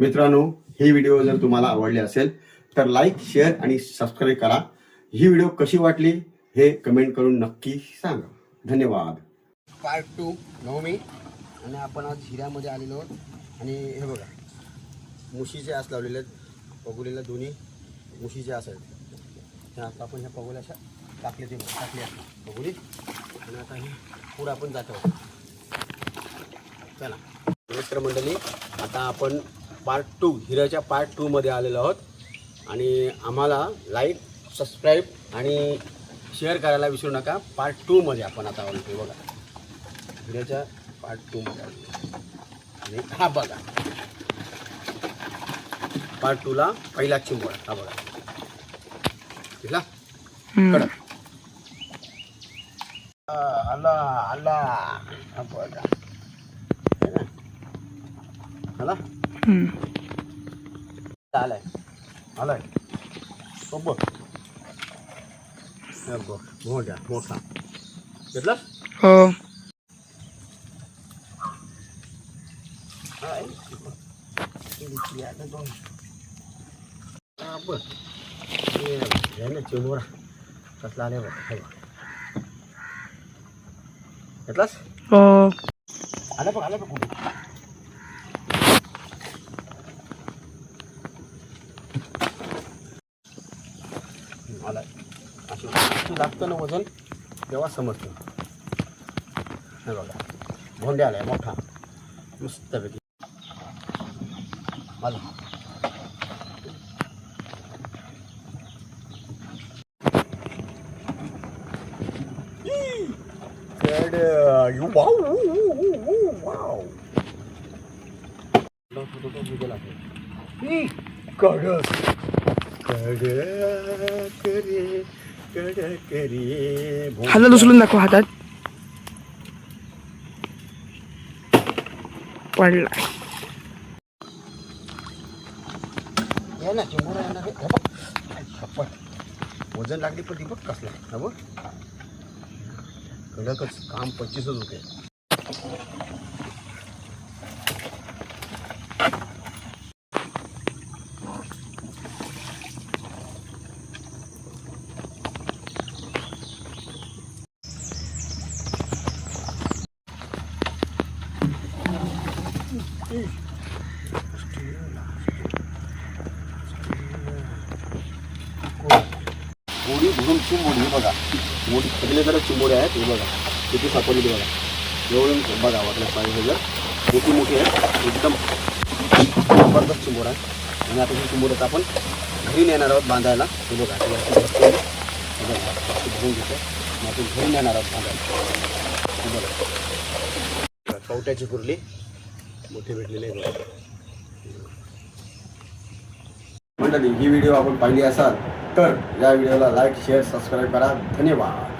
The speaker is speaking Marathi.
मित्रांनो, ही व्हिडिओ जर तुम्हाला आवडली असेल तर लाईक, शेअर आणि सबस्क्राईब करा. ही व्हिडिओ कशी वाटली हे कमेंट करून नक्की सांगा. धन्यवाद. पार्ट 2 नवमी आणि आपण आज हिऱ्यामध्ये आलेलो आहोत आणि हे बघा मुशीचे आस लावलेले आहेत. पगोलीला दोन्ही मुशीचे आस आहेत. आता आपण ह्या पगोल्या अशा टाकल्या पगोली आणि आता हे पुढं आपण जात आहोत. चला मित्र मंडळी, आता आपण पार्ट 2 हिऱ्याच्या पार्ट 2 मध्ये आलेलो आहोत आणि आम्हाला लाईक, सबस्क्राईब आणि शेअर करायला विसरू नका. पार्ट 2 मध्ये आपण आता आलो बघा, हिऱ्याच्या पार्ट 2 मध्ये आलो आणि हा बघा पार्ट 2 ला पहिला चिंबोळा. हा बघा दिसला कडक. आला आला हा बघा आला आलाय आलाय बघ मोठा मोठा घेतला. हो चिमोरा कसला आले बघ घेतलास. हो आलं बघ आलं बघ कुठे आलाय. असं लागतं ना वजन तेव्हा समजतं. हे बघा भोंडे आलाय मोठा मस्त पैकी आला. हातात उचलून दाखव. हातात पडला. ना चिंबोरा येणार वजन लागली पण ती बघ कसला हा बघ कडकच काम 25च होते. मोडी भरून चिंबोडी बघा, मोठी सगळीकडे चिंबोडी आहेत. हे बघा किती सापडली बघा. एवढून बघा वाटलं पाहिजे जर मोठी मोठी आहेत एकदम जबरदस्त चिंबोर आहे. आणि आता ही चिंबोऱ्यात आपण घरी नेणार आहोत बांधायला. हे बघा भरून घेतो आपण घरी नेणार आहोत बांधायला. हे बघा कवट्याची कुर्ली मोठी भेटलेली आहे बघा. मंडळी, ही व्हिडिओ आपण पाहिली असाल तर या व्हिडिओला लाईक, शेअर, सबस्क्राईब करा. धन्यवाद.